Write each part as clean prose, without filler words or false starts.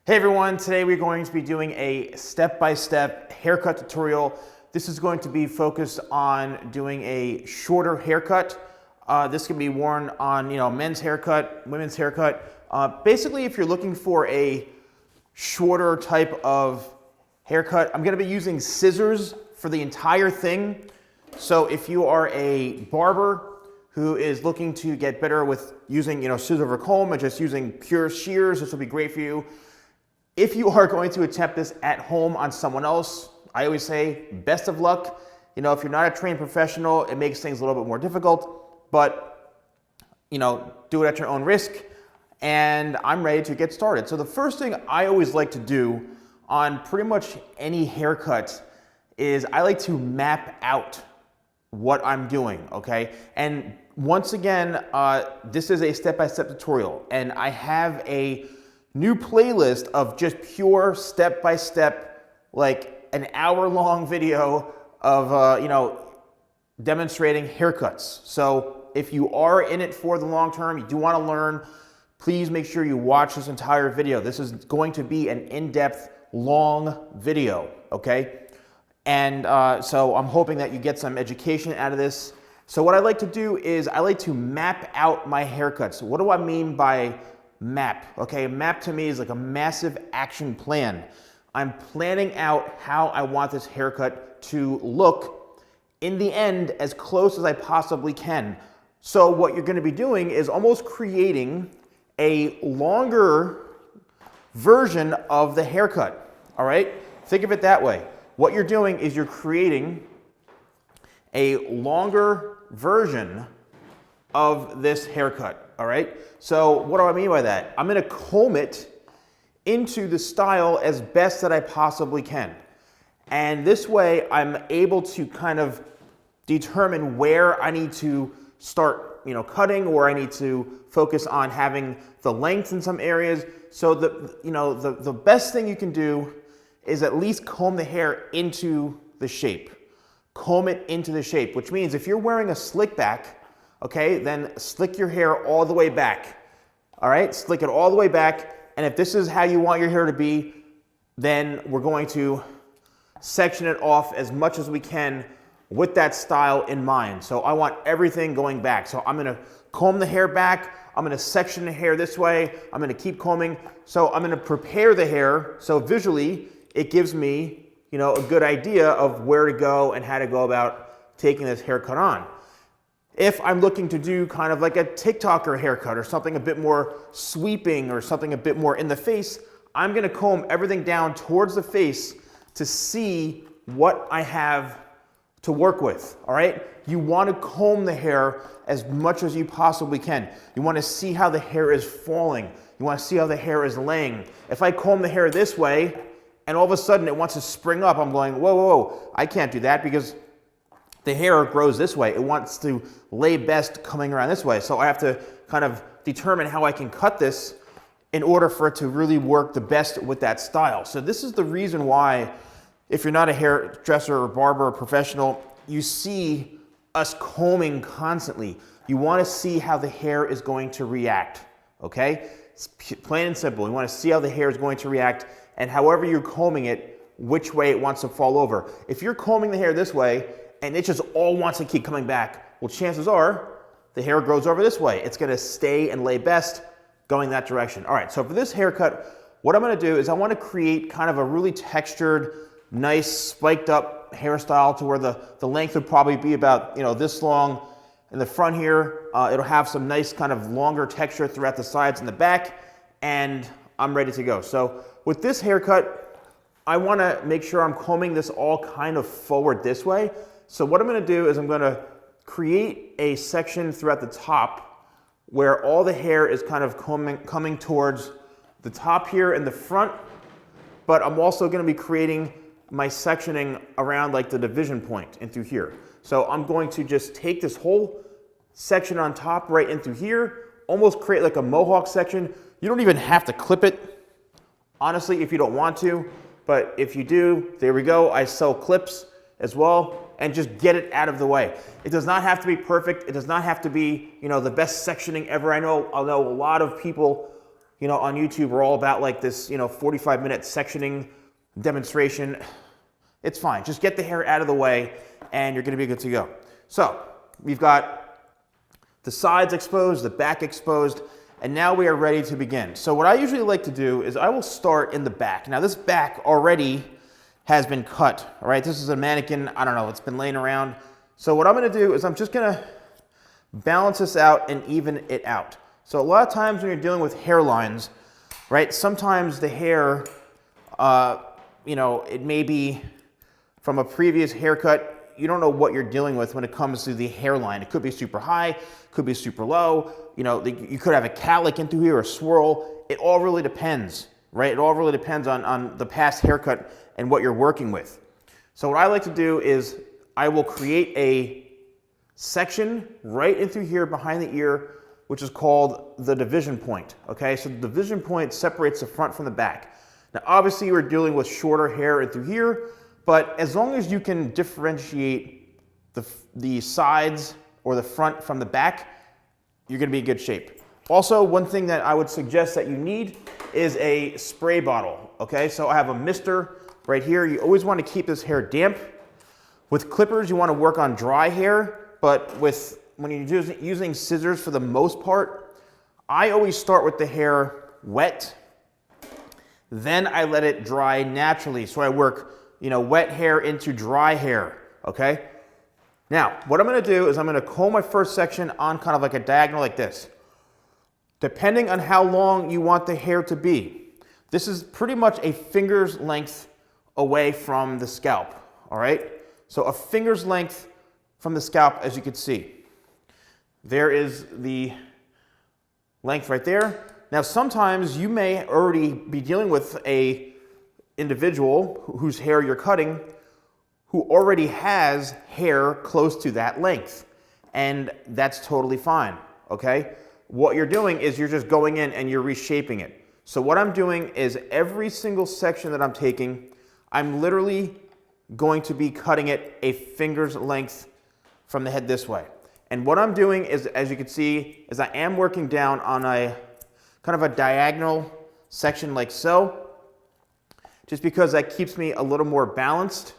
Hey everyone, today we're going to be doing a step-by-step haircut tutorial. This is going to be focused on doing a shorter haircut. This can be worn on, men's haircut, women's haircut. Basically, if you're looking for a shorter type of haircut, I'm going to be using scissors for the entire thing. So if you are a barber who is looking to get better with using, scissors over comb and just using pure shears, this will be great for you. If you are going to attempt this at home on someone else, I always say best of luck. If you're not a trained professional, it makes things a little bit more difficult, but do it at your own risk. And I'm ready to get started. So the first thing I always like to do on pretty much any haircut is I like to map out what I'm doing, okay? And once again, this is a step-by-step tutorial, and I have a new playlist of just pure step-by-step, like an hour-long video of, demonstrating haircuts. So if you are in it for the long term, you do want to learn, please make sure you watch this entire video. This is going to be an in-depth, long video, okay? And so I'm hoping that you get some education out of this. So what I like to do is I like to map out my haircuts. What do I mean by map? Okay, a map to me is like a massive action plan. I'm planning out how I want this haircut to look in the end as close as I possibly can. So what you're going to be doing is almost creating a longer version of the haircut. All right, think of it that way. What you're doing is you're creating a longer version of this haircut. All right, so what do I mean by that? I'm going to comb it into the style as best that I possibly can. And this way I'm able to kind of determine where I need to start, cutting, or I need to focus on having the length in some areas. So the best thing you can do is at least comb the hair into the shape. Comb it into the shape, which means if you're wearing a slick back, okay, then slick your hair all the way back. All right, slick it all the way back. And if this is how you want your hair to be, then we're going to section it off as much as we can with that style in mind. So I want everything going back. So I'm gonna comb the hair back. I'm gonna section the hair this way. I'm gonna keep combing. So I'm gonna prepare the hair. So visually, it gives me, a good idea of where to go and how to go about taking this haircut on. If I'm looking to do kind of like a TikToker haircut or something a bit more sweeping or something a bit more in the face, I'm gonna comb everything down towards the face to see what I have to work with, all right? You wanna comb the hair as much as you possibly can. You wanna see how the hair is falling. You wanna see how the hair is laying. If I comb the hair this way and all of a sudden it wants to spring up, I'm going, whoa, whoa, whoa, I can't do that because the hair grows this way. It wants to lay best coming around this way. So I have to kind of determine how I can cut this in order for it to really work the best with that style. So this is the reason why, if you're not a hairdresser or barber or professional, you see us combing constantly. You want to see how the hair is going to react, okay? It's plain and simple. You want to see how the hair is going to react, and however you're combing it, which way it wants to fall over. If you're combing the hair this way, and it just all wants to keep coming back, well, chances are the hair grows over this way. It's gonna stay and lay best going that direction. All right, so for this haircut, what I'm gonna do is I wanna create kind of a really textured, nice, spiked up hairstyle to where the length would probably be about, this long in the front here. It'll have some nice kind of longer texture throughout the sides and the back, and I'm ready to go. So with this haircut, I wanna make sure I'm combing this all kind of forward this way. So what I'm going to do is I'm going to create a section throughout the top where all the hair is kind of coming towards the top here in the front, but I'm also going to be creating my sectioning around like the division point in through here. So I'm going to just take this whole section on top right in through here, almost create like a mohawk section. You don't even have to clip it, honestly, if you don't want to, but if you do, there we go. I sell clips as well. And just get it out of the way. It does not have to be perfect. It does not have to be, the best sectioning ever. I know a lot of people, on YouTube are all about like this, 45-minute sectioning demonstration. It's fine. Just get the hair out of the way and you're going to be good to go. So we've got the sides exposed, the back exposed, and now we are ready to begin. So what I usually like to do is I will start in the back. Now this back already has been cut, all right? This is a mannequin, I don't know, it's been laying around. So what I'm gonna do is I'm just gonna balance this out and even it out. So a lot of times when you're dealing with hairlines, right, sometimes the hair, it may be from a previous haircut. You don't know what you're dealing with when it comes to the hairline. It could be super high, could be super low. You could have a cowlick in through here, a swirl. It all really depends, right? It all really depends on the past haircut and what you're working with. So what I like to do is I will create a section right in through here behind the ear, which is called the division point, okay? So the division point separates the front from the back. Now obviously we're dealing with shorter hair in through here, but as long as you can differentiate the sides or the front from the back, you're gonna be in good shape. Also, one thing that I would suggest that you need is a spray bottle, okay? So I have a mister right here. You always wanna keep this hair damp. With clippers, you wanna work on dry hair, but when you're using scissors for the most part, I always start with the hair wet, then I let it dry naturally. So I work wet hair into dry hair, okay? Now, what I'm gonna do is I'm gonna comb my first section on kind of like a diagonal like this. Depending on how long you want the hair to be, this is pretty much a finger's length away from the scalp, all right? So a finger's length from the scalp, as you can see. There is the length right there. Now, sometimes you may already be dealing with a individual whose hair you're cutting who already has hair close to that length, and that's totally fine, okay? What you're doing is you're just going in and you're reshaping it. So what I'm doing is every single section that I'm taking, I'm literally going to be cutting it a finger's length from the head this way. And what I'm doing is, as you can see, is I am working down on a kind of a diagonal section like so, just because that keeps me a little more balanced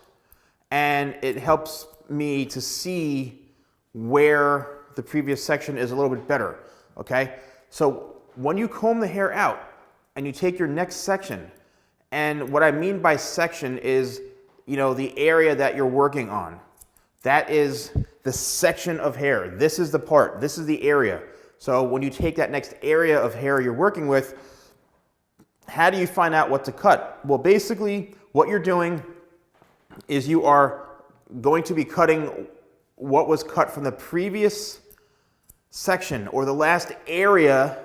and it helps me to see where the previous section is a little bit better, okay? So when you comb the hair out and you take your next section, and what I mean by section is, the area that you're working on. That is the section of hair. This is the part, this is the area. So when you take that next area of hair you're working with, how do you find out what to cut? Well, basically what you're doing is you are going to be cutting what was cut from the previous section or the last area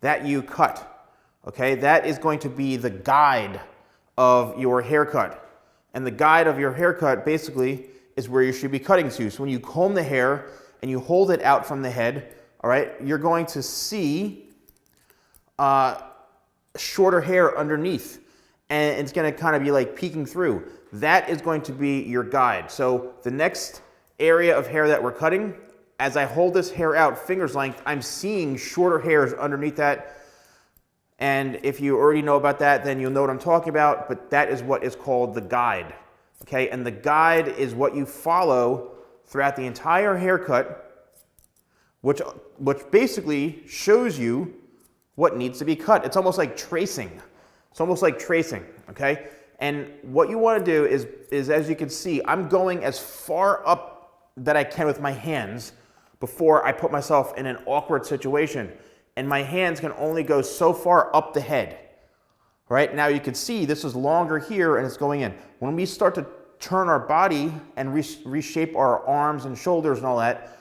that you cut, okay? That is going to be the guide of your haircut. And the guide of your haircut basically is where you should be cutting to. So when you comb the hair and you hold it out from the head, all right, you're going to see shorter hair underneath, and it's going to kind of be like peeking through. That is going to be your guide. So the next area of hair that we're cutting, as I hold this hair out finger's length, I'm seeing shorter hairs underneath that. And if you already know about that, then you'll know what I'm talking about, but that is what is called the guide, okay? And the guide is what you follow throughout the entire haircut, which basically shows you what needs to be cut. It's almost like tracing. It's almost like tracing, okay? And what you want to do is, as you can see, I'm going as far up that I can with my hands before I put myself in an awkward situation. And my hands can only go so far up the head. Right? Now you can see this is longer here and it's going in. When we start to turn our body and reshape our arms and shoulders and all that,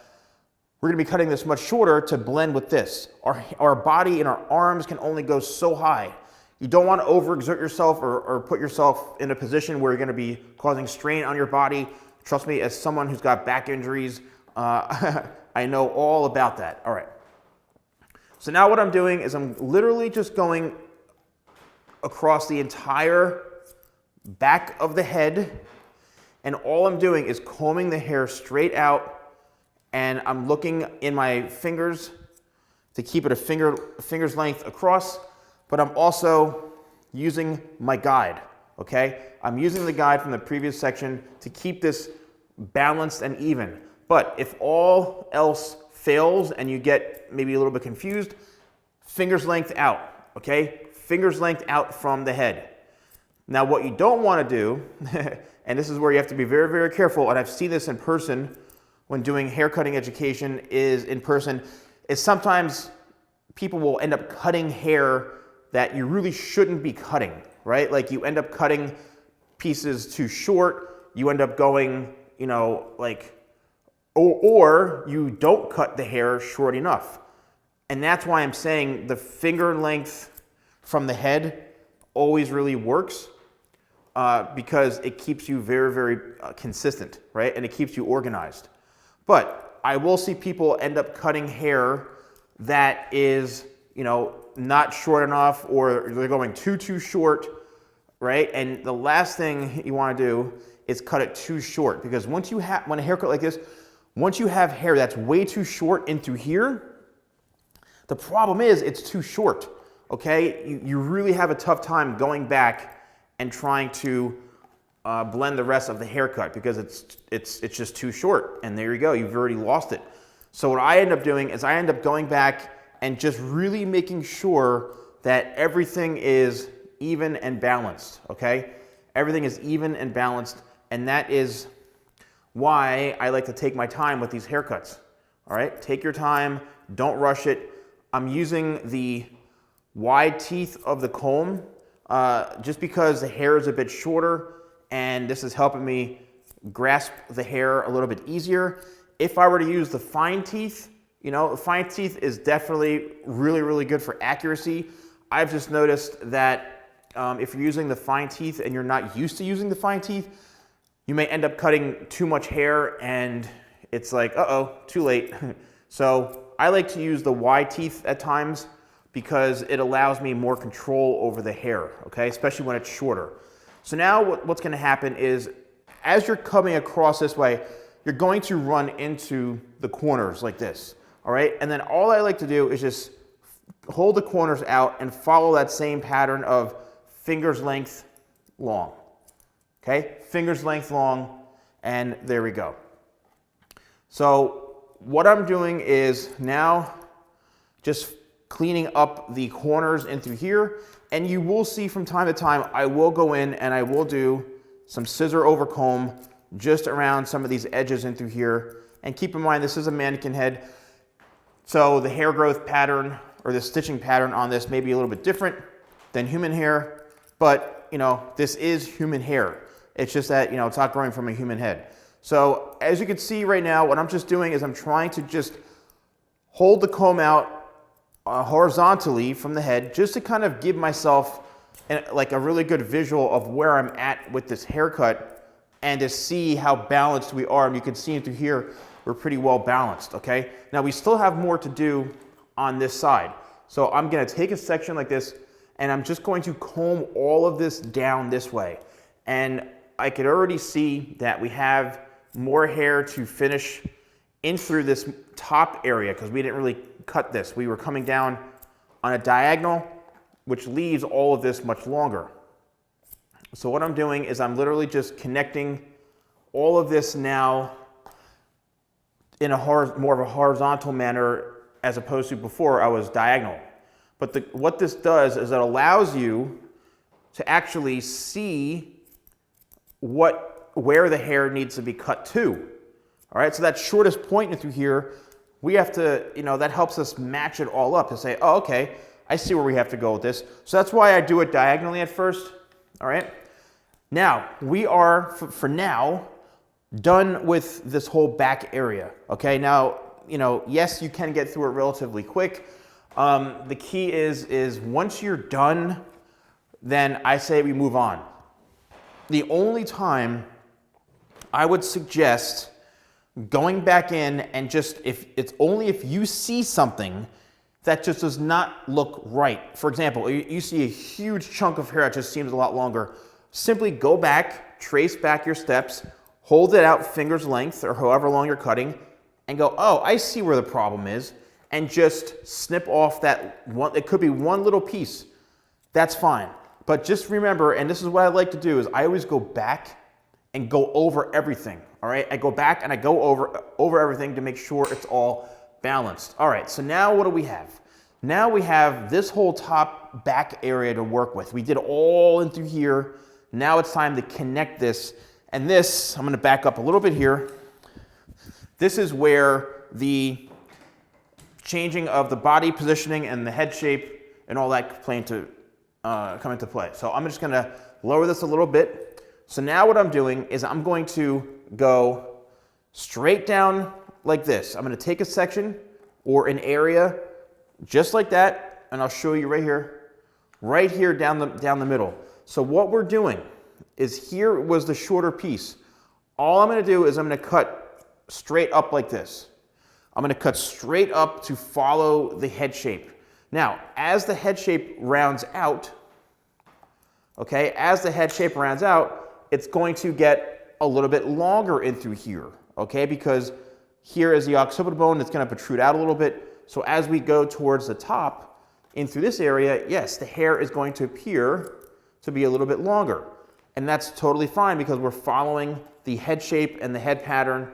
we're going to be cutting this much shorter to blend with this. Our body and our arms can only go so high. You don't want to overexert yourself or put yourself in a position where you're going to be causing strain on your body. Trust me, as someone who's got back injuries, I know all about that. All right. So now what I'm doing is I'm literally just going across the entire back of the head, and all I'm doing is combing the hair straight out, and I'm looking in my fingers to keep it a finger's length across. but I'm also using my guide, okay? I'm using the guide from the previous section to keep this balanced and even. But if all else fails and you get maybe a little bit confused, fingers length out, okay? Fingers length out from the head. Now what you don't want to do, and this is where you have to be very, very careful, and I've seen this in person when doing haircutting education is sometimes people will end up cutting hair that you really shouldn't be cutting, right? Like you end up cutting pieces too short, you end up going, you know, like, or you don't cut the hair short enough. And that's why I'm saying the finger length from the head always really works because it keeps you very, very consistent, right? And it keeps you organized. But I will see people end up cutting hair that is, you know, not short enough, or they're going too short, right? And the last thing you want to do is cut it too short, because when a haircut like this, once you have hair that's way too short into here, the problem is it's too short, okay? You really have a tough time going back and trying to blend the rest of the haircut because it's just too short, and there you go, you've already lost it. So what I end up doing is I end up going back and just really making sure that everything is even and balanced, okay? Everything is even and balanced, and that is why I like to take my time with these haircuts, all right? Take your time, don't rush it. I'm using the wide teeth of the comb just because the hair is a bit shorter, and this is helping me grasp the hair a little bit easier. If I were to use the fine teeth, you know, the fine teeth is definitely really, really good for accuracy. I've just noticed that if you're using the fine teeth and you're not used to using the fine teeth, you may end up cutting too much hair and it's like, uh-oh, too late. So I like to use the wide teeth at times because it allows me more control over the hair, okay, especially when it's shorter. So now what's going to happen is as you're coming across this way, you're going to run into the corners like this, all right? And then all I like to do is just hold the corners out and follow that same pattern of fingers length long, okay? Fingers length long, and there we go. So what I'm doing is now just cleaning up the corners in through here, and you will see from time to time I will go in and I will do some scissor over comb just around some of these edges in through here. And keep in mind, this is a mannequin head, so the hair growth pattern or the stitching pattern on this may be a little bit different than human hair, but you know, this is human hair. It's just that, you know, it's not growing from a human head. So as you can see right now, what I'm just doing is I'm trying to just hold the comb out horizontally from the head just to kind of give myself like a really good visual of where I'm at with this haircut and to see how balanced we are. And you can see it through here, we're pretty well balanced, okay? Now we still have more to do on this side. So I'm gonna take a section like this and I'm just going to comb all of this down this way. And I could already see that we have more hair to finish in through this top area because we didn't really cut this. We were coming down on a diagonal, which leaves all of this much longer. So what I'm doing is I'm literally just connecting all of this now in a more of a horizontal manner as opposed to before I was diagonal. But what this does is it allows you to actually see where the hair needs to be cut to. All right, so that shortest point through here, we have to, you know, that helps us match it all up to say, oh, okay, I see where we have to go with this. So that's why I do it diagonally at first, all right? Now, we are, for now, done with this whole back area, okay? Now, you know, yes, you can get through it relatively quick. The key is once you're done, then I say we move on. The only time I would suggest going back in and just, it's only if you see something that just does not look right. For example, you see a huge chunk of hair that just seems a lot longer. Simply go back, trace back your steps, hold it out fingers length or however long you're cutting, and go, oh, I see where the problem is, and just snip off that one. It could be one little piece. that's fine. But just remember, and this is what I like to do, is I always go back and go over everything, all right? I go back and I go over everything to make sure it's all balanced. All right, so now what do we have? Now we have this whole top back area to work with. We did all in through here. Now it's time to connect this. And this, I'm gonna back up a little bit here. This is where the changing of the body positioning and the head shape and all that come into play. So I'm just gonna lower this a little bit. So now what I'm doing is I'm going to go straight down like this. I'm gonna take a section or an area just like that, and I'll show you right here down the middle. So what we're doing is, here was the shorter piece. All I'm gonna do is I'm gonna cut straight up like this. I'm gonna cut straight up to follow the head shape. Now, as the head shape rounds out, okay, it's going to get a little bit longer in through here, okay, because here is the occipital bone that's gonna protrude out a little bit. So as we go towards the top, in through this area, yes, the hair is going to appear to be a little bit longer. And that's totally fine because we're following the head shape and the head pattern,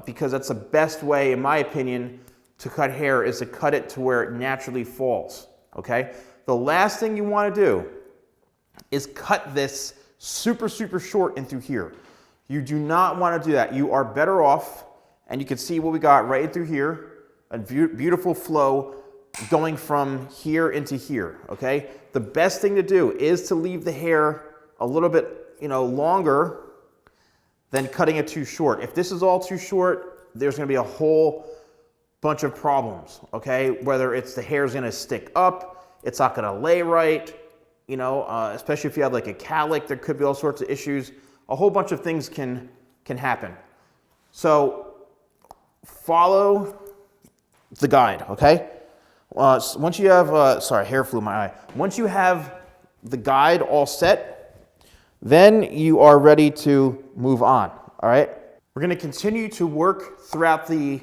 because that's the best way, in my opinion, to cut hair, is to cut it to where it naturally falls, okay? The last thing you wanna do is cut this super, super short in through here. You do not wanna do that. You are better off, and you can see what we got right in through here, a beautiful flow going from here into here, okay? The best thing to do is to leave the hair a little bit, longer than cutting it too short. If this is all too short, there's gonna be a whole bunch of problems, okay? Whether it's the hair's gonna stick up, it's not gonna lay right, especially if you have like a cowlick, there could be all sorts of issues. A whole bunch of things can happen. So follow the guide, okay? Once you have, sorry, hair flew in my eye. Once you have the guide all set, then you are ready to move on, all right? We're gonna continue to work throughout the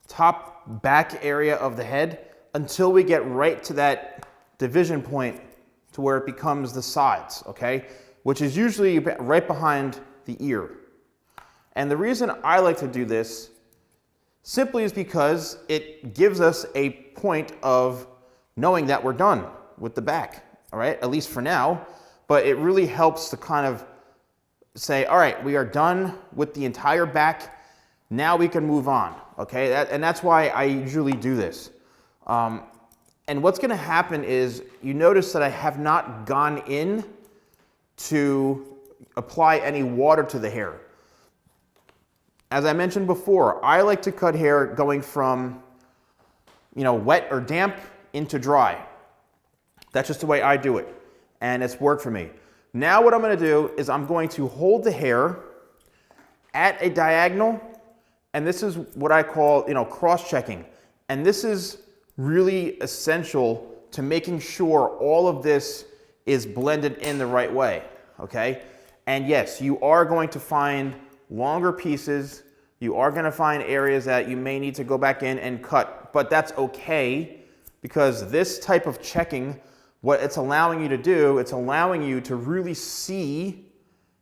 top back area of the head until we get right to that division point to where it becomes the sides, okay? Which is usually right behind the ear. And the reason I like to do this simply is because it gives us a point of knowing that we're done with the back, all right? At least for now, but it really helps to kind of say, all right, we are done with the entire back. Now we can move on, okay? And that's why I usually do this. And what's gonna happen is, you notice that I have not gone in to apply any water to the hair. As I mentioned before, I like to cut hair going from, wet or damp into dry. That's just the way I do it, and it's worked for me. Now what I'm gonna do is I'm going to hold the hair at a diagonal, and this is what I call, cross-checking. And this is really essential to making sure all of this is blended in the right way, okay? And yes, you are going to find longer pieces. You are gonna find areas that you may need to go back in and cut, but that's okay, because this type of checking, what it's allowing you to do, it's allowing you to really see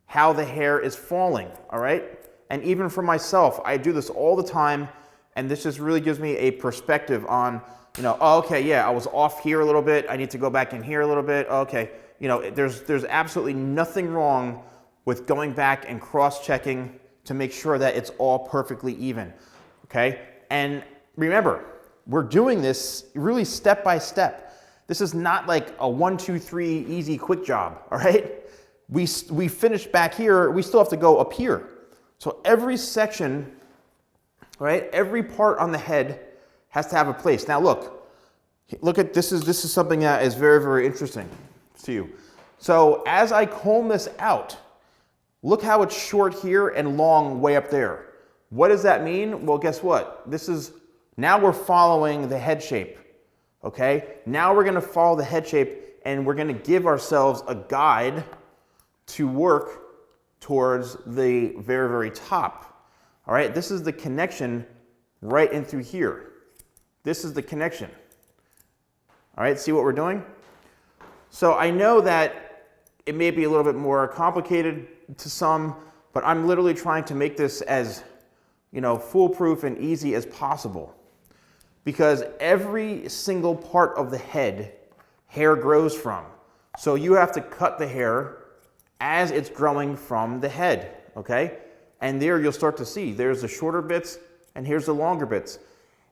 how the hair is falling, all right? And even for myself, I do this all the time, and this just really gives me a perspective on, oh, okay, yeah, I was off here a little bit, I need to go back in here a little bit, okay. There's absolutely nothing wrong with going back and cross-checking to make sure that it's all perfectly even, okay? And remember, we're doing this really step by step. This is not like a 1, 2, 3 easy quick job, all right? We finished back here, we still have to go up here. So every section, right, every part on the head has to have a place. Now look at this is something that is very, very interesting to you. So as I comb this out, look how it's short here and long way up there. What does that mean? Well, guess what? Now we're following the head shape, okay? Now we're gonna follow the head shape, and we're gonna give ourselves a guide to work towards the very, very top, all right? This is the connection right in through here. This is the connection. All right, see what we're doing? So I know that it may be a little bit more complicated to some, but I'm literally trying to make this as, foolproof and easy as possible. Because every single part of the head, hair grows from. So you have to cut the hair as it's growing from the head, okay? And there you'll start to see, there's the shorter bits and here's the longer bits.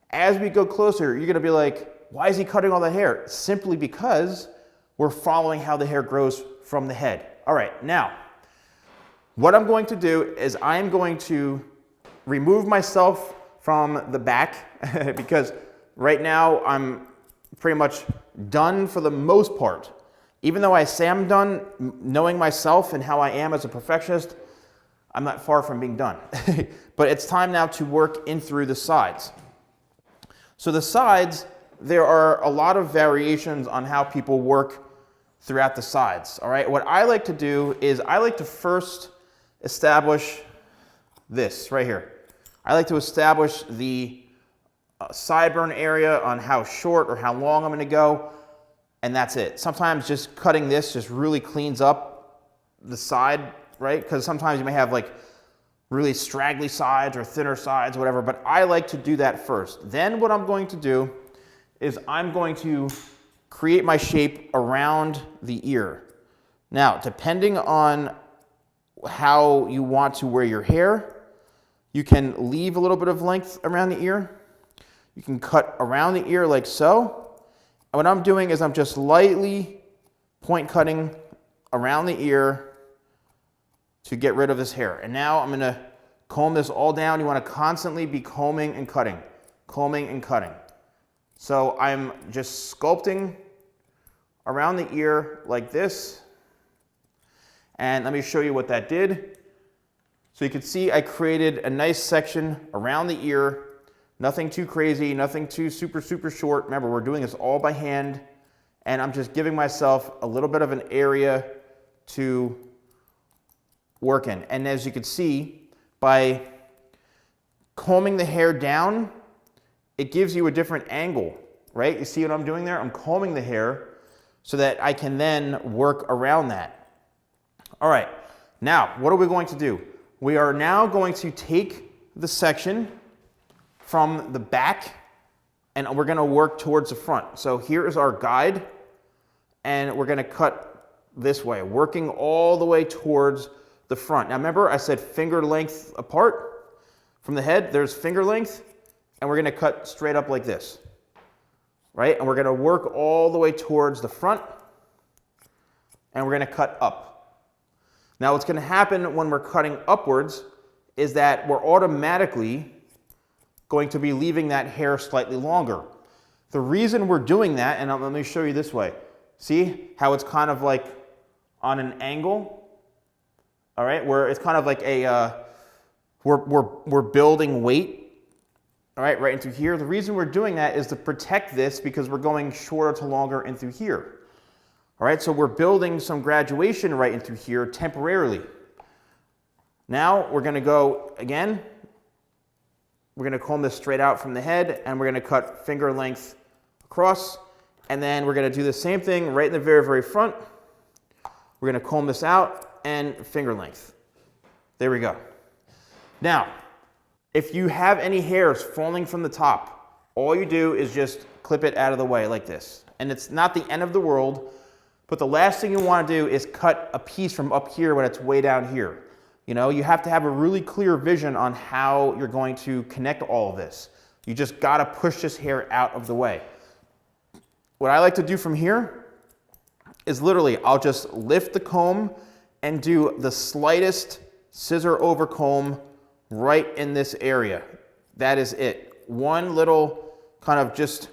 As we go closer, you're gonna be like, why is he cutting all the hair? Simply because we're following how the hair grows from the head. All right, now, what I'm going to do is I'm going to remove myself from the back because right now I'm pretty much done for the most part. Even though I say I'm done, knowing myself and how I am as a perfectionist, I'm not far from being done. But it's time now to work in through the sides. So the sides, there are a lot of variations on how people work throughout the sides, all right? What I like to do is I like to first establish this right here. I like to establish the sideburn area on how short or how long I'm gonna go, and that's it. Sometimes just cutting this just really cleans up the side, right? Because sometimes you may have like really straggly sides or thinner sides, whatever, but I like to do that first. Then what I'm going to do is I'm going to create my shape around the ear. Now, depending on how you want to wear your hair, you can leave a little bit of length around the ear. You can cut around the ear like so. And what I'm doing is I'm just lightly point cutting around the ear to get rid of this hair. And now I'm gonna comb this all down. You wanna constantly be combing and cutting, combing and cutting. So I'm just sculpting around the ear like this. And let me show you what that did. So you can see I created a nice section around the ear. Nothing too crazy, nothing too super short. Remember, we're doing this all by hand, and I'm just giving myself a little bit of an area to work in. And as you can see, by combing the hair down, it gives you a different angle, right? You see what I'm doing there? I'm combing the hair so that I can then work around that. All right, now what are we going to do? We are now going to take the section from the back and we're gonna work towards the front. So here is our guide and we're gonna cut this way, working all the way towards the front. Now remember I said finger length apart from the head, there's finger length, and we're gonna cut straight up like this, right? And we're gonna work all the way towards the front and we're gonna cut up. Now what's gonna happen when we're cutting upwards is that we're automatically going to be leaving that hair slightly longer. The reason we're doing that, and let me show you this way. See how it's kind of like on an angle? All right, where it's kind of like a, we're building weight, all right, right into here. The reason we're doing that is to protect this because we're going shorter to longer in through here. All right, so we're building some graduation right into here temporarily. Now we're gonna go again. We're gonna comb this straight out from the head and we're gonna cut finger length across. And then we're gonna do the same thing right in the very front. We're gonna comb this out and finger length. There we go. Now, if you have any hairs falling from the top, all you do is just clip it out of the way like this. And it's not the end of the world, but the last thing you wanna do is cut a piece from up here when it's way down here. You know, you have to have a really clear vision on how you're going to connect all of this. You just gotta push this hair out of the way. What I like to do from here is literally, I'll just lift the comb and do the slightest scissor over comb right in this area. That is it. One little kind of just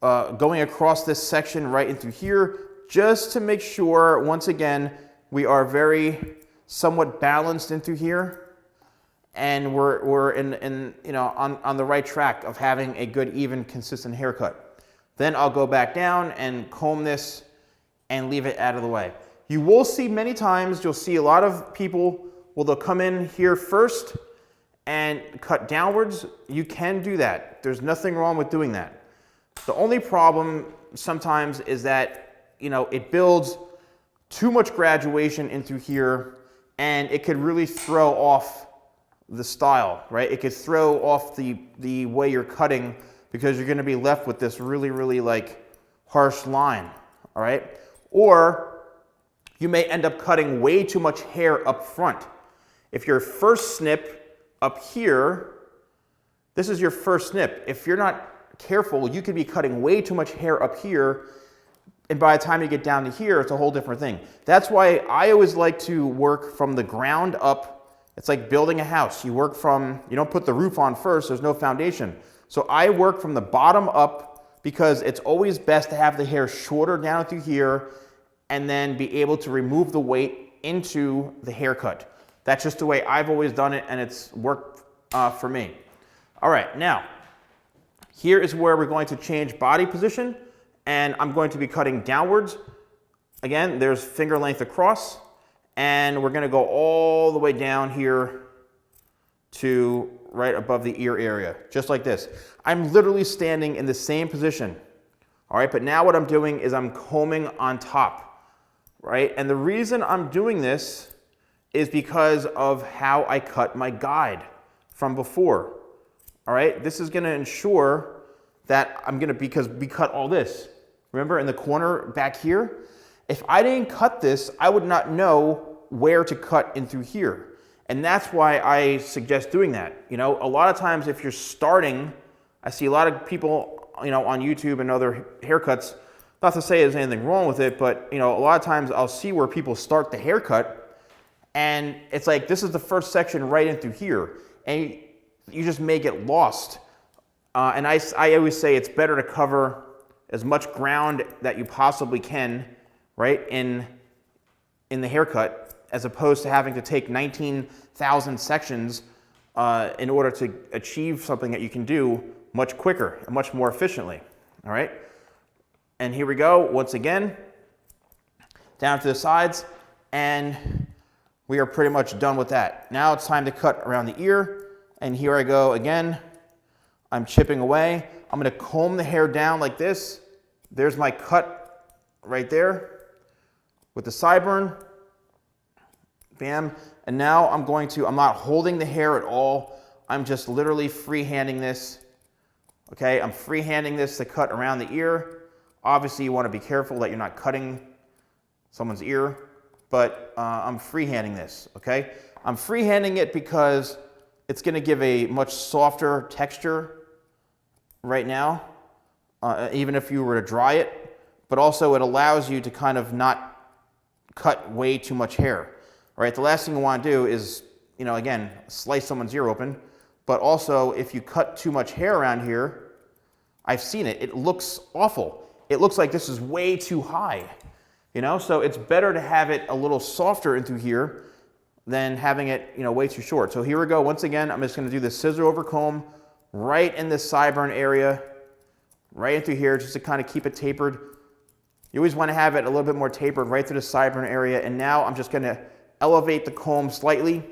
going across this section right into here, just to make sure, once again, we are very somewhat balanced into here, and we're in you know on the right track of having a good, even, consistent haircut. Then I'll go back down and comb this and leave it out of the way. You will see many times, you'll see a lot of people, well, they'll come in here first and cut downwards. You can do that. There's nothing wrong with doing that. The only problem sometimes is that you know, it builds too much graduation in through here, and it could really throw off the style, right? It could throw off the way you're cutting, because you're gonna be left with this really, really like harsh line, all right? Or you may end up cutting way too much hair up front. If your first snip up here, this is your first snip. If you're not careful, you could be cutting way too much hair up here, and by the time you get down to here, it's a whole different thing. That's why I always like to work from the ground up. It's like building a house. You work from, you don't put the roof on first, there's no foundation. So I work from the bottom up, because it's always best to have the hair shorter down through here and then be able to remove the weight into the haircut. That's just the way I've always done it, and it's worked for me. All right, now, here is where we're going to change body position, and I'm going to be cutting downwards. Again, there's finger length across, and we're gonna go all the way down here to right above the ear area, just like this. I'm literally standing in the same position, all right? But now what I'm doing is I'm combing on top, right? And the reason I'm doing this is because of how I cut my guide from before, all right? This is gonna ensure that because we cut all this. Remember in the corner back here? If I didn't cut this, I would not know where to cut in through here. And that's why I suggest doing that. You know, a lot of times if you're starting, I see a lot of people, you know, on YouTube and other haircuts, not to say there's anything wrong with it, but you know, a lot of times I'll see where people start the haircut and it's like, this is the first section right in through here. And you just may get lost. And I always say it's better to cover as much ground that you possibly can, right, in the haircut, as opposed to having to take 19,000 sections in order to achieve something that you can do much quicker and much more efficiently, all right? And here we go, once again, down to the sides, and we are pretty much done with that. Now it's time to cut around the ear, and here I go again. I'm chipping away. I'm gonna comb the hair down like this. There's my cut right there with the sideburn. Bam. And now I'm not holding the hair at all. I'm just literally freehanding this. Okay, I'm freehanding this to cut around the ear. Obviously you want to be careful that you're not cutting someone's ear, but I'm freehanding this, okay? I'm freehanding it because it's gonna give a much softer texture right now, even if you were to dry it, but also it allows you to kind of not cut way too much hair. All right, the last thing you want to do is, you know, again, slice someone's ear open, but also if you cut too much hair around here, I've seen it, it looks awful. It looks like this is way too high, you know? So it's better to have it a little softer into here than having it, you know, way too short. So here we go, once again, I'm just gonna do the scissor over comb right in this sideburn area, right into here, just to kind of keep it tapered. You always want to have it a little bit more tapered right through the sideburn area, and now I'm just gonna elevate the comb slightly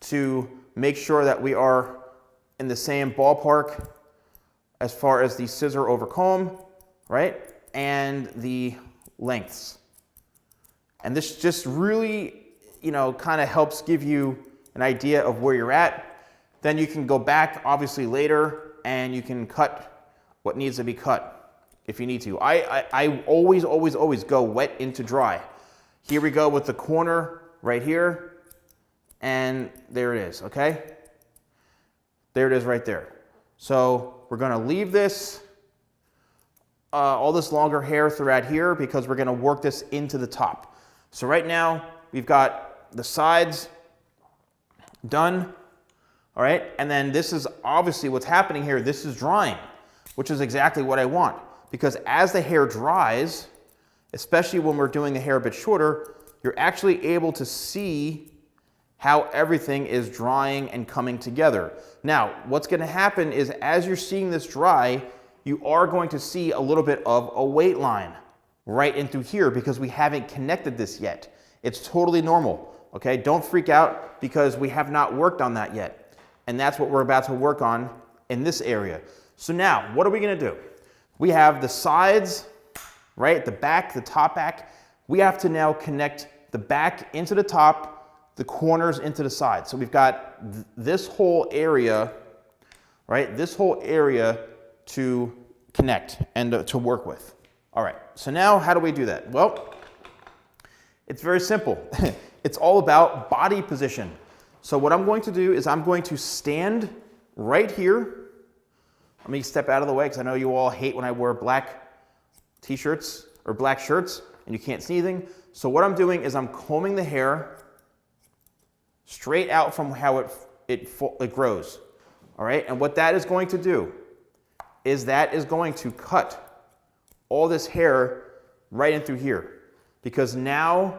to make sure that we are in the same ballpark as far as the scissor over comb, right? And the lengths. And this just really, you know, kind of helps give you an idea of where you're at. Then you can go back obviously later and you can cut what needs to be cut if you need to. I always go wet into dry. Here we go with the corner right here, and there it is, okay? There it is right there. So we're gonna leave this, all this longer hair throughout here, because we're gonna work this into the top. So right now, we've got the sides done, all right? And then this is obviously what's happening here, this is drying, which is exactly what I want. Because as the hair dries, especially when we're doing the hair a bit shorter, you're actually able to see how everything is drying and coming together. Now, what's gonna happen is as you're seeing this dry, you are going to see a little bit of a weight line right in through here because we haven't connected this yet. It's totally normal, okay? Don't freak out because we have not worked on that yet. And that's what we're about to work on in this area. So now, what are we gonna do? We have the sides right? The back, the top back. We have to now connect the back into the top, the corners into the side. So we've got this whole area, right? This whole area to connect and to work with. All right, so now how do we do that? Well, it's very simple. It's all about body position. So what I'm going to do is I'm going to stand right here. Let me step out of the way because I know you all hate when I wear black t-shirts or black shirts and you can't see anything. So what I'm doing is I'm combing the hair straight out from how it grows. All right, and what that is going to do is that is going to cut all this hair right in through here, because now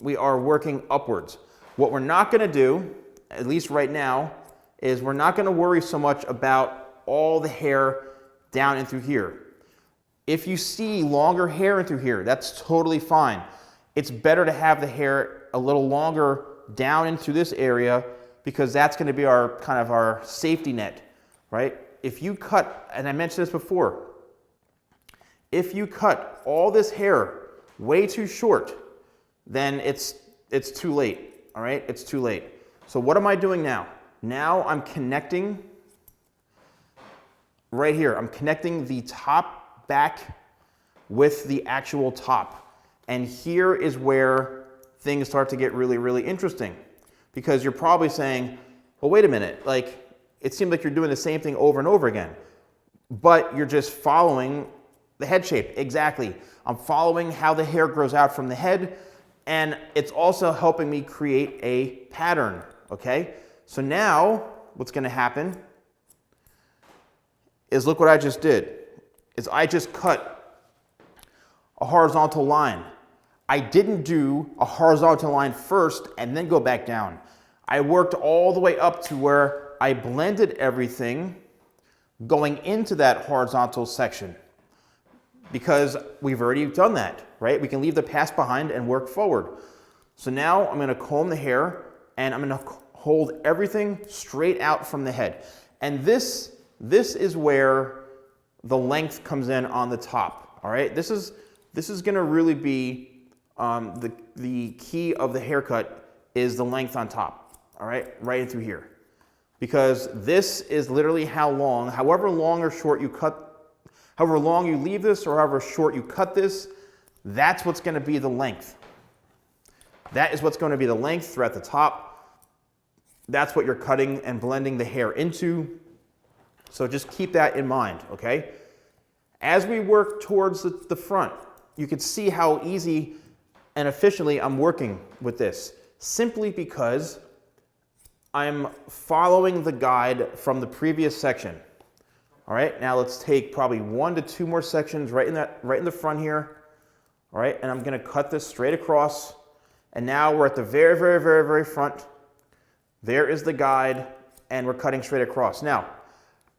we are working upwards. What we're not going to do, at least right now, is we're not going to worry so much about all the hair down in through here. If you see longer hair in through here, that's totally fine. It's better to have the hair a little longer down into this area, because that's going to be our kind of our safety net, right? If you cut, and I mentioned this before, if you cut all this hair way too short, then it's too late, all right? It's too late. So what am I doing now? Now I'm connecting right here. I'm connecting the top back with the actual top. And here is where things start to get really, really interesting, because you're probably saying, well, wait a minute, like it seems like you're doing the same thing over and over again, but you're just following the head shape. Exactly. I'm following how the hair grows out from the head, and it's also helping me create a pattern, okay? So now what's going to happen is, look what I just did, is I just cut a horizontal line. I didn't do a horizontal line first and then go back down. I worked all the way up to where I blended everything going into that horizontal section, because we've already done that, right? We can leave the past behind and work forward. So now I'm going to comb the hair and I'm going to hold everything straight out from the head. And this is where the length comes in on the top, all right? This is going to really be the key of the haircut, is the length on top, all right? Right in through here. Because this is literally how long, however long or short you cut, however long you leave this or however short you cut this, that's what's going to be the length. That is what's going to be the length throughout the top. That's what you're cutting and blending the hair into. So just keep that in mind, okay? As we work towards the front, you can see how easy and efficiently I'm working with this, simply because I'm following the guide from the previous section. All right, now let's take probably 1 to 2 more sections right in the front here. All right, and I'm going to cut this straight across. And now we're at the very, very, very, very front. There is the guide, and we're cutting straight across. Now,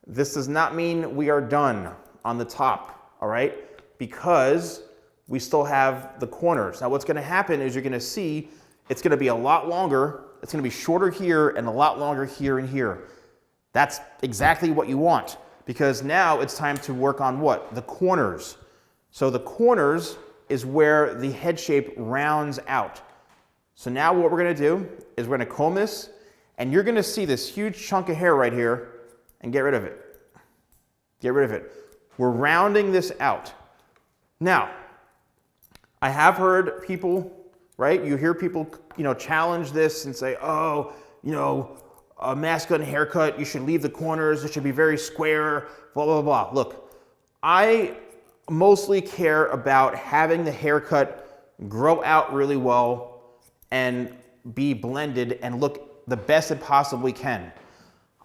this does not mean we are done on the top, all right, because we still have the corners. Now, what's going to happen is you're going to see it's going to be a lot longer. It's going to be shorter here and a lot longer here and here. That's exactly what you want, because now it's time to work on what? The corners. So the corners is where the head shape rounds out. So now what we're going to do is we're going to comb this, and you're going to see this huge chunk of hair right here, and get rid of it. Get rid of it. We're rounding this out. Now, I have heard people, right? You hear people, challenge this and say, oh, a masculine haircut, you should leave the corners, it should be very square, blah, blah, blah. Look, I mostly care about having the haircut grow out really well and be blended and look the best it possibly can.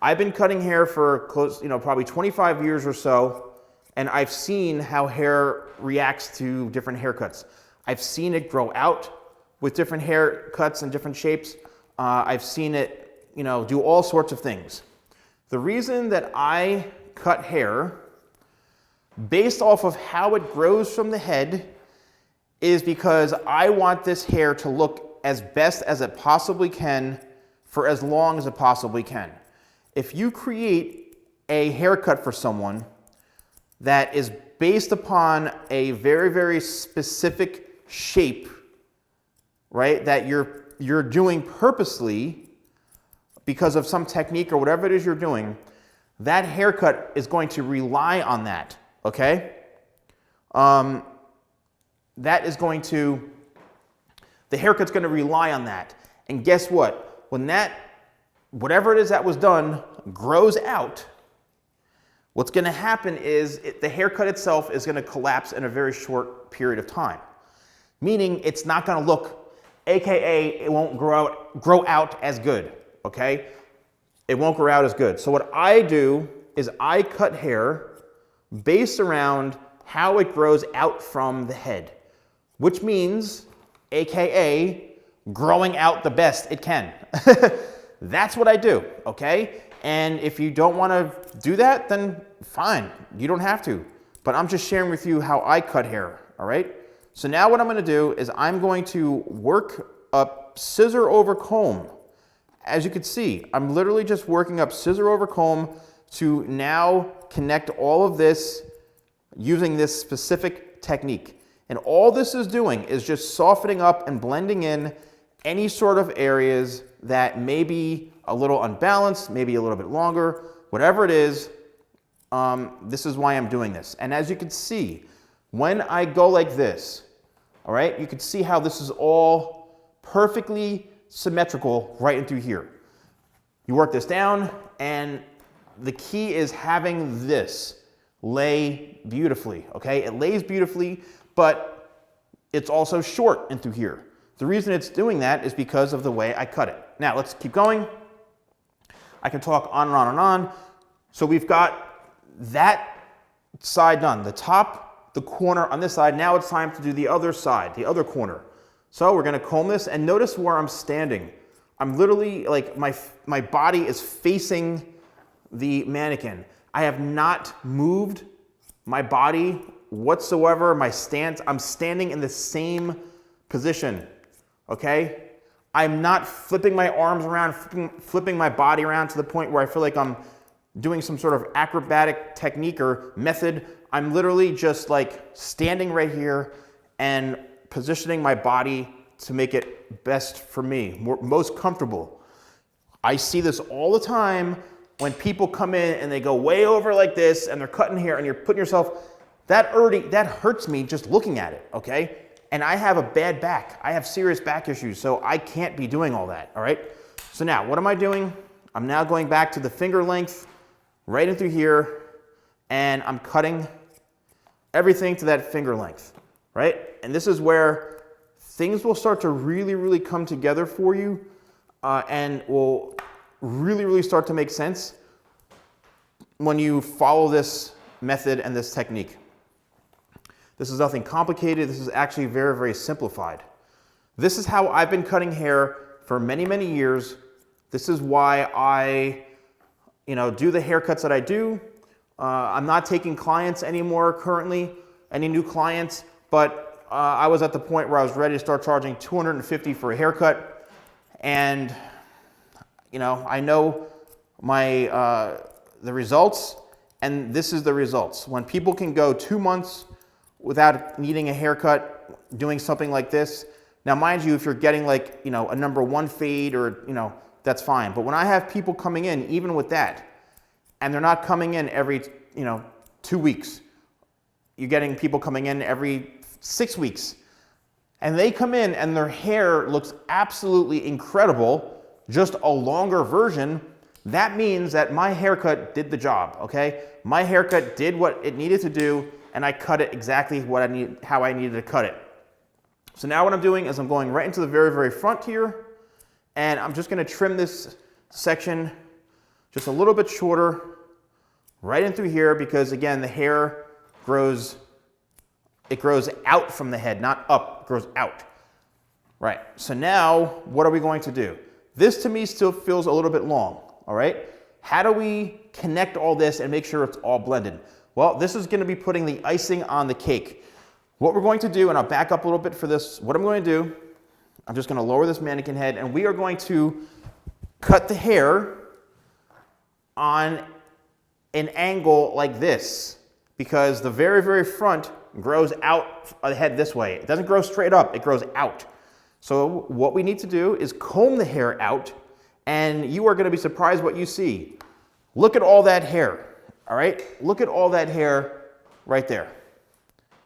I've been cutting hair for close, probably 25 years or so, and I've seen how hair reacts to different haircuts. I've seen it grow out with different haircuts and different shapes. I've seen it do all sorts of things. The reason that I cut hair based off of how it grows from the head is because I want this hair to look as best as it possibly can for as long as it possibly can. If you create a haircut for someone that is based upon a very, very specific shape, right, that you're doing purposely because of some technique or whatever it is you're doing, that haircut is going to rely on that, okay? That is going to, the haircut's going to rely on that. And guess what? When that, whatever it is that was done, grows out, what's going to happen is the haircut itself is going to collapse in a very short period of time. Meaning it's not going to look, AKA it won't grow out as good, okay? It won't grow out as good. So what I do is I cut hair based around how it grows out from the head, which means, AKA, growing out the best it can. That's what I do, okay? And if you don't want to do that, then fine, you don't have to. But I'm just sharing with you how I cut hair, all right? So now what I'm going to do is I'm going to work up scissor over comb. As you can see, I'm literally just working up scissor over comb to now connect all of this using this specific technique. And all this is doing is just softening up and blending in any sort of areas that may be a little unbalanced, maybe a little bit longer, whatever it is, this is why I'm doing this. And as you can see, when I go like this, all right, you can see how this is all perfectly symmetrical right into here. You work this down, and the key is having this lay beautifully, okay? It lays beautifully, but it's also short into here. The reason it's doing that is because of the way I cut it. Now, let's keep going. I can talk on and on and on. So we've got that side done, the top, the corner on this side. Now it's time to do the other side, the other corner. So we're going to comb this, and notice where I'm standing. I'm literally, like, my body is facing the mannequin. I have not moved my body whatsoever, my stance. I'm standing in the same position, okay? I'm not flipping my arms around, flipping my body around to the point where I feel like I'm doing some sort of acrobatic technique or method. I'm literally just like standing right here and positioning my body to make it best for me, most comfortable. I see this all the time when people come in and they go way over like this and they're cutting hair and you're putting yourself, that hurts me just looking at it, okay? And I have a bad back. I have serious back issues, so I can't be doing all that, all right? So now, what am I doing? I'm now going back to the finger length, right in through here, and I'm cutting everything to that finger length, right? And this is where things will start to really, really come together for you and will really, really start to make sense when you follow this method and this technique. This is nothing complicated. This is actually very, very simplified. This is how I've been cutting hair for many, many years. This is why I, do the haircuts that I do. I'm not taking clients anymore currently, any new clients, but I was at the point where I was ready to start charging $250 for a haircut. And, I know the results, and this is the results. When people can go 2 months without needing a haircut, doing something like this. Now, mind you, if you're getting like, a #1 fade or, that's fine. But when I have people coming in, even with that, and they're not coming in every, 2 weeks, you're getting people coming in every 6 weeks, and they come in and their hair looks absolutely incredible, just a longer version, that means that my haircut did the job, okay? My haircut did what it needed to do, and I cut it exactly how I needed to cut it. So now what I'm doing is I'm going right into the very, very front here, and I'm just gonna trim this section just a little bit shorter, right in through here, because again, the hair grows out from the head, not up, it grows out. Right, so now what are we going to do? This to me still feels a little bit long, all right? How do we connect all this and make sure it's all blended? Well, this is gonna be putting the icing on the cake. What we're going to do, and I'll back up a little bit for this, what I'm going to do, I'm just gonna lower this mannequin head, and we are going to cut the hair on an angle like this. because the very, very front grows out ahead this way. It doesn't grow straight up, it grows out. So what we need to do is comb the hair out, and you are going to be surprised what you see. Look at all that hair, all right? Look at all that hair right there.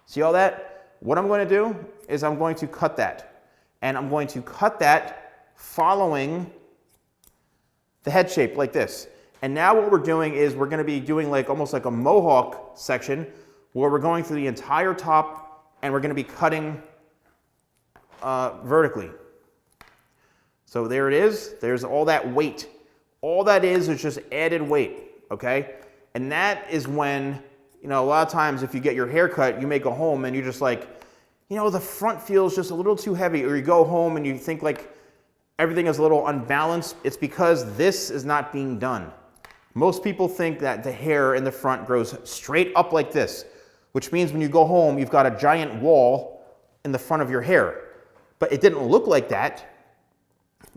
See all that? What I'm going to do is I'm going to cut that. And I'm going to cut that following the head shape like this. And now what we're doing is we're going to be doing like almost like a mohawk section where we're going through the entire top and we're going to be cutting vertically. So there it is. There's all that weight. All that is just added weight, okay? And that is when, you know, a lot of times if you get your hair cut, you may go home and you're just like, you know, the front feels just a little too heavy, or you go home and you think like everything is a little unbalanced. It's because this is not being done. Most people think that the hair in the front grows straight up like this, which means when you go home, you've got a giant wall in the front of your hair. But it didn't look like that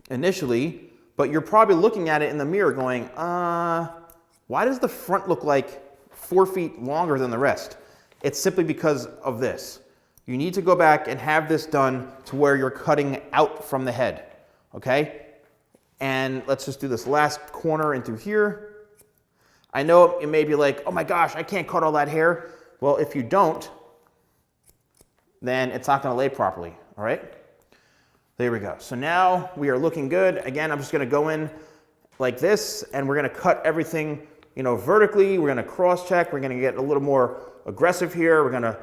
initially, but you're probably looking at it in the mirror going, why does the front look like 4 feet longer than the rest? It's simply because of this. You need to go back and have this done to where you're cutting out from the head, okay? And let's just do this last corner into here. I know it may be like, oh my gosh, I can't cut all that hair. Well, if you don't, then it's not going to lay properly, all right? There we go. So now we are looking good. Again, I'm just going to go in like this, and we're going to cut everything, you know, vertically. We're going to cross-check. We're going to get a little more aggressive here. We're going to,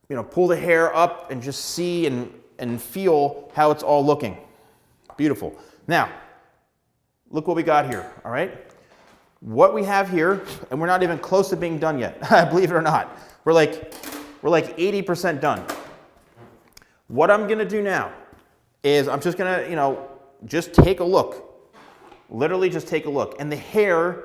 you know, pull the hair up and just see and feel how it's all looking. Beautiful. Now, look what we got here, all right? What we have here, and we're not even close to being done yet, believe it or not. We're like 80% done. What I'm gonna do now is I'm just gonna, you know, just take a look. Literally just take a look. And the hair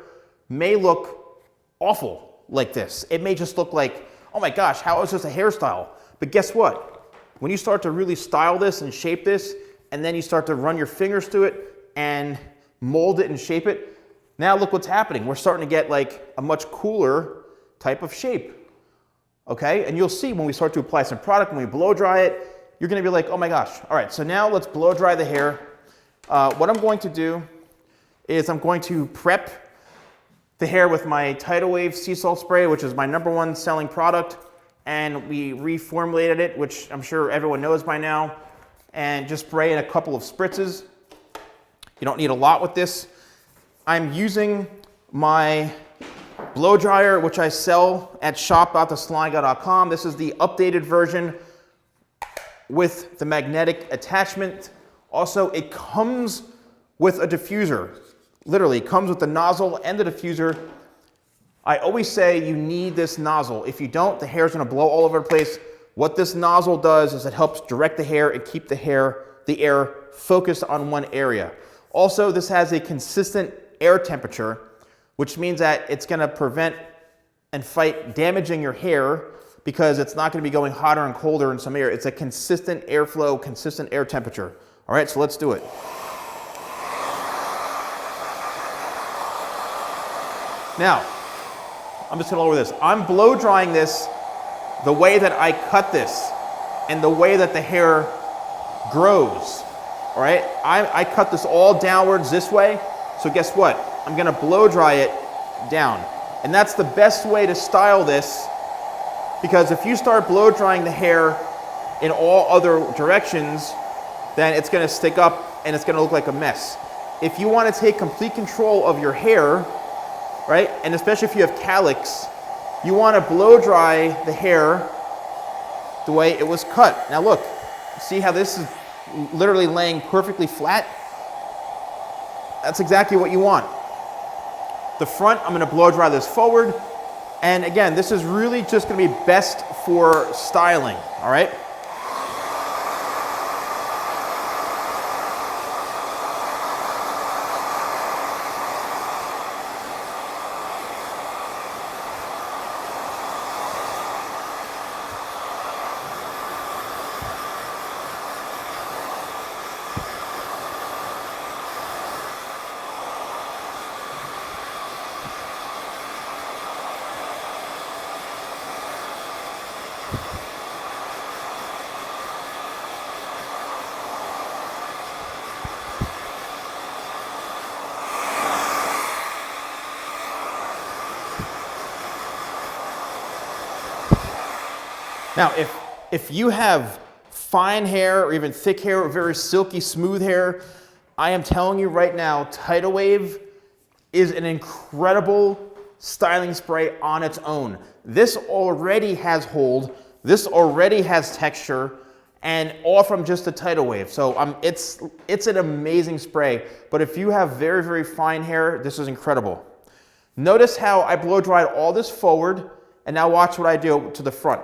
may look awful like this. It may just look like, oh my gosh, how is this a hairstyle? But guess what? When you start to really style this and shape this, and then you start to run your fingers through it and mold it and shape it, now look what's happening. We're starting to get like a much cooler type of shape, okay? And you'll see when we start to apply some product, when we blow dry it, you're gonna be like, oh my gosh. All right, so now let's blow dry the hair. What I'm going to do is I'm going to prep the hair with my Tidal Wave Sea Salt Spray, which is my #1 selling product. And we reformulated it, which I'm sure everyone knows by now, and just spray in a couple of spritzes. You don't need a lot with this. I'm using my blow dryer, which I sell at shop.thesalonguy.com. This is the updated version with the magnetic attachment. Also, it comes with a diffuser. Literally, it comes with the nozzle and the diffuser. I always say you need this nozzle. If you don't, the hair is going to blow all over the place. What this nozzle does is it helps direct the hair and keep the air focused on one area. Also, this has a consistent air temperature, which means that it's going to prevent and fight damaging your hair because it's not going to be going hotter and colder in some air. It's a consistent airflow, consistent air temperature. All right, so let's do it. Now, I'm just going to lower this. I'm blow drying this the way that I cut this and the way that the hair grows. All right, I cut this all downwards this way. So guess what? I'm going to blow dry it down. And that's the best way to style this, because if you start blow drying the hair in all other directions, then it's going to stick up and it's going to look like a mess. If you want to take complete control of your hair, right, and especially if you have calyx, you want to blow dry the hair the way it was cut. Now look, see how this is literally laying perfectly flat? That's exactly what you want. The front, I'm going to blow dry this forward. And again, this is really just going to be best for styling, all right? Now, if you have fine hair or even thick hair or very silky smooth hair, I am telling you right now, Tidal Wave is an incredible styling spray on its own. This already has hold, this already has texture, and all from just a Tidal Wave. So it's an amazing spray, but if you have very, very fine hair, this is incredible. Notice how I blow dried all this forward, and now watch what I do to the front.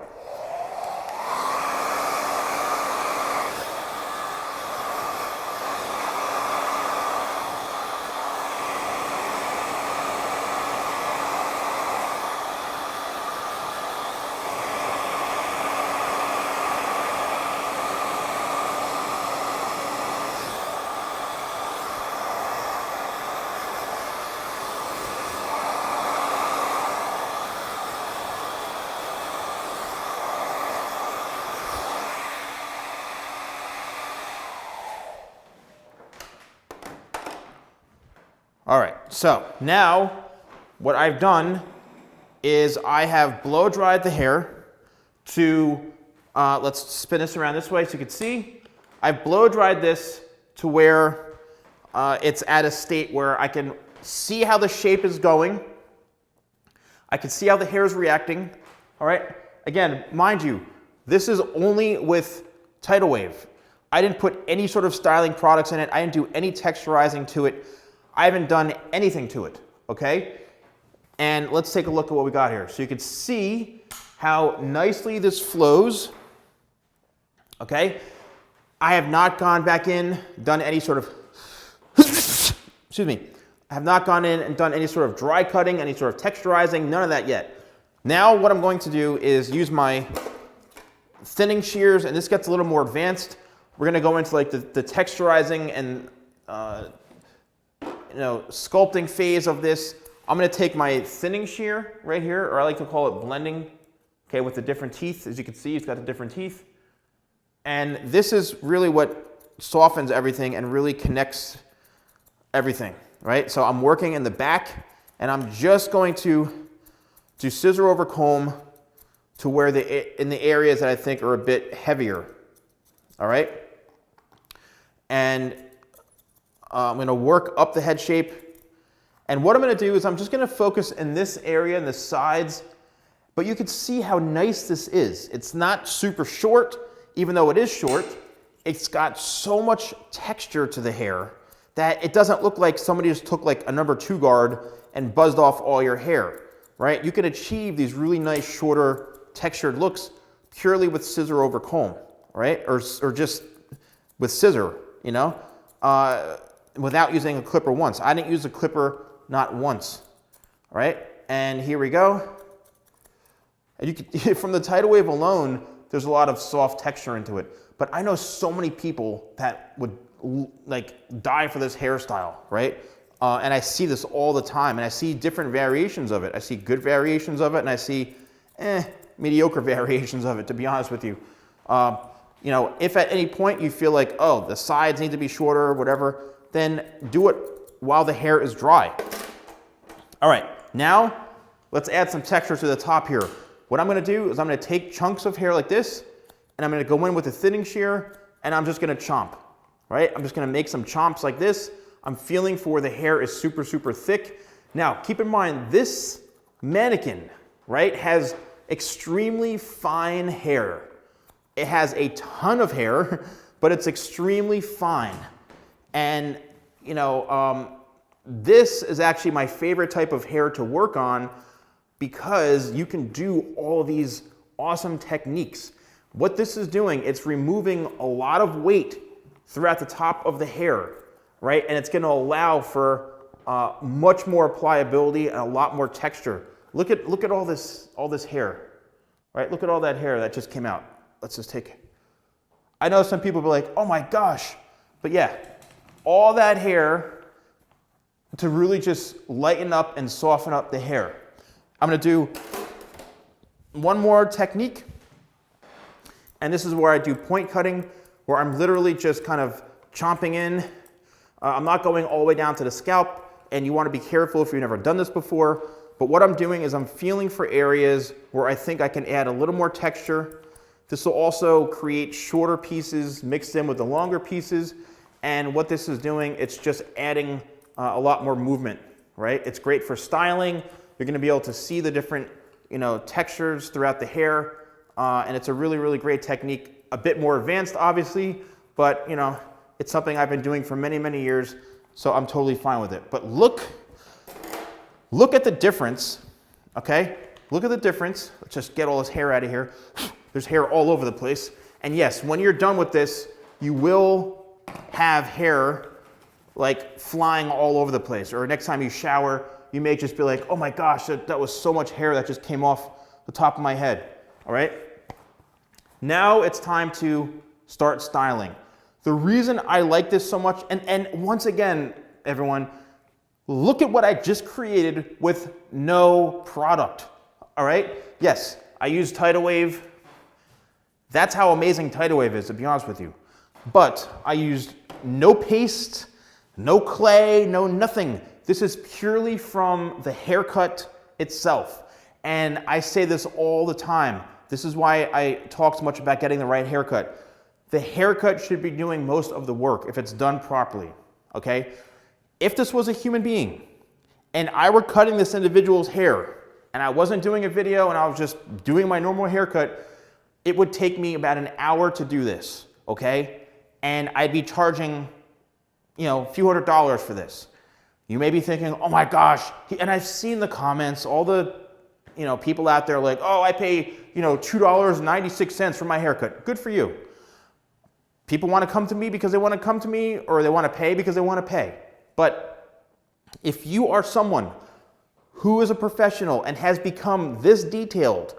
All right, so now what I've done is I have blow dried the hair to, let's spin this around this way so you can see. I've blow dried this to where it's at a state where I can see how the shape is going. I can see how the hair is reacting. All right, again, mind you, this is only with Tidal Wave. I didn't put any sort of styling products in it. I didn't do any texturizing to it. I haven't done anything to it, okay? And let's take a look at what we got here. So you can see how nicely this flows, okay? I have not gone back in, done any sort of, excuse me, I have not gone in and done any sort of dry cutting, any sort of texturizing, none of that yet. Now what I'm going to do is use my thinning shears, and this gets a little more advanced. We're gonna go into like the texturizing and sculpting phase of this. I'm going to take my thinning shear right here, or I like to call it blending, okay, with the different teeth. As you can see, it's got the different teeth. And this is really what softens everything and really connects everything, right? So I'm working in the back, and I'm just going to do scissor over comb to where in the areas that I think are a bit heavier, all right? And I'm going to work up the head shape, and what I'm going to do is I'm just going to focus in this area, in the sides, but you can see how nice this is. It's not super short, even though it is short. It's got so much texture to the hair that it doesn't look like somebody just took like a number 2 guard and buzzed off all your hair, right? You can achieve these really nice, shorter, textured looks purely with scissor over comb, right? Or just with scissor, you know? Without using a clipper once. I didn't use a clipper not once, all right? And here we go. And you can, from the Tidal Wave alone, there's a lot of soft texture into it. But I know so many people that would like die for this hairstyle, right? And I see this all the time, and I see different variations of it. I see good variations of it, and I see mediocre variations of it, to be honest with you. You know, if at any point you feel like, oh, the sides need to be shorter or whatever, then do it while the hair is dry. All right, now let's add some texture to the top here. What I'm gonna do is I'm gonna take chunks of hair like this, and I'm gonna go in with a thinning shear, and I'm just gonna chomp, right? I'm just gonna make some chomps like this. I'm feeling for where the hair is super, super thick. Now, keep in mind, this mannequin, right, has extremely fine hair. It has a ton of hair, but it's extremely fine. And, you know, this is actually my favorite type of hair to work on because you can do all these awesome techniques. What this is doing, it's removing a lot of weight throughout the top of the hair, right? And it's going to allow for much more pliability and a lot more texture. Look at all this hair, right? Look at all that hair that just came out. Let's just take it. I know some people will be like, oh my gosh, but yeah, all that hair to really just lighten up and soften up the hair. I'm going to do one more technique, and this is where I do point cutting, where I'm literally just kind of chomping in. I'm not going all the way down to the scalp, and you want to be careful if you've never done this before, but what I'm doing is I'm feeling for areas where I think I can add a little more texture, This will also create shorter pieces mixed in with the longer pieces. And what this is doing, it's just adding a lot more movement, right? It's great for styling. You're gonna be able to see the different, textures throughout the hair. And it's a really, really great technique. A bit more advanced, obviously, but it's something I've been doing for many, many years, so I'm totally fine with it. But look at the difference, okay? Look at the difference. Let's just get all this hair out of here. There's hair all over the place. And yes, when you're done with this, you will have hair like flying all over the place. Or next time you shower, you may just be like, oh my gosh, that was so much hair that just came off the top of my head, all right? Now it's time to start styling. The reason I like this so much, and once again, everyone, look at what I just created with no product, all right? Yes, I use Tidal Wave. That's how amazing Tidal Wave is, to be honest with you. But I used no paste, no clay, no nothing. This is purely from the haircut itself. And I say this all the time. This is why I talk so much about getting the right haircut. The haircut should be doing most of the work if it's done properly, okay? If this was a human being and I were cutting this individual's hair and I wasn't doing a video and I was just doing my normal haircut, it would take me about an hour to do this, okay? And I'd be charging, a few $100s for this. You may be thinking, oh my gosh, and I've seen the comments, all the people out there like, oh, I pay, $2.96 for my haircut. Good for you. People want to come to me because they want to come to me, or they want to pay because they want to pay. But if you are someone who is a professional and has become this detailed,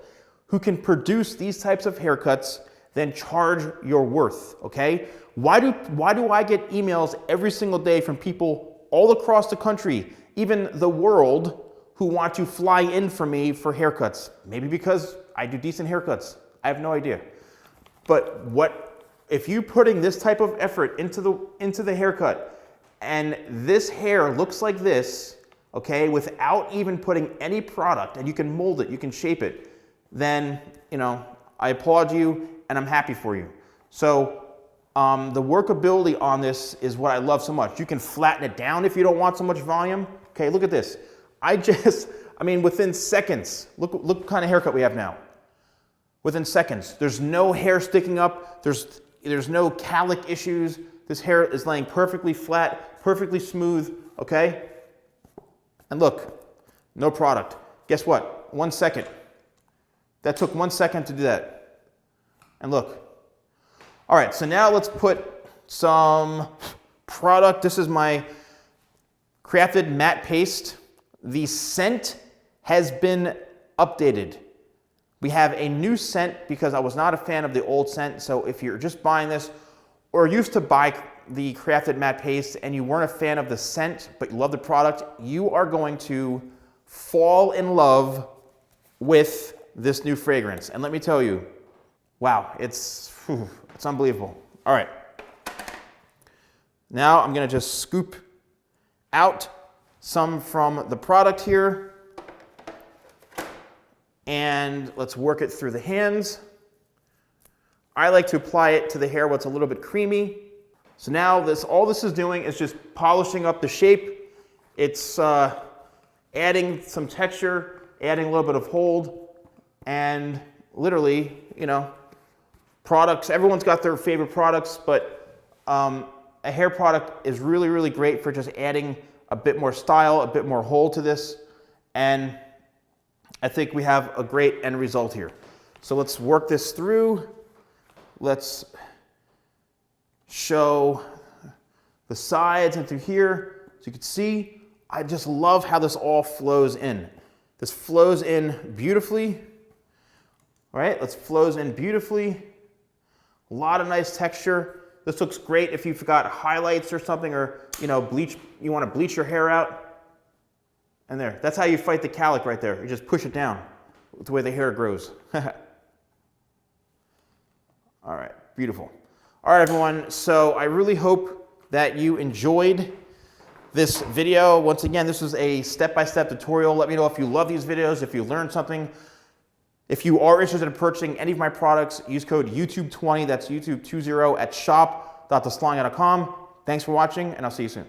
who can produce these types of haircuts, then charge your worth, okay? Why do I get emails every single day from people all across the country, even the world, who want to fly in for me for haircuts? Maybe because I do decent haircuts. I have no idea. But if you're putting this type of effort into the haircut and this hair looks like this, okay, without even putting any product, and you can mold it, you can shape it, then, I applaud you and I'm happy for you. So the workability on this is what I love so much. You can flatten it down if you don't want so much volume. Okay, look at this. Within seconds, look what kind of haircut we have now. Within seconds, there's no hair sticking up. There's no calic issues. This hair is laying perfectly flat, perfectly smooth, okay? And look, no product. Guess what? 1 second. That took 1 second to do that. And look. All right, so now let's put some product. This is my crafted matte paste. The scent has been updated. We have a new scent because I was not a fan of the old scent. So if you're just buying this or used to buy the crafted matte paste and you weren't a fan of the scent, but you love the product, you are going to fall in love with this new fragrance. And let me tell you, wow, it's unbelievable. All right. Now I'm gonna just scoop out some from the product here. And let's work it through the hands. I like to apply it to the hair where it's a little bit creamy. So now all this is doing is just polishing up the shape. It's adding some texture, adding a little bit of hold, and literally, products. Everyone's got their favorite products, but a hair product is really, really great for just adding a bit more style, a bit more hold to this. And I think we have a great end result here. So let's work this through. Let's show the sides and through here. So you can see, I just love how this all flows in. This flows in beautifully. All right, let's flows in beautifully. A lot of nice texture. This looks great if you've got highlights or something, or bleach. You want to bleach your hair out. And there, that's how you fight the calic right there. You just push it down with the way the hair grows. All right, beautiful. All right, everyone. So I really hope that you enjoyed this video. Once again, this is a step-by-step tutorial. Let me know if you love these videos, if you learned something. If you are interested in purchasing any of my products, use code YouTube20, that's YouTube20 at shop.thesalonguy.com. Thanks for watching, and I'll see you soon.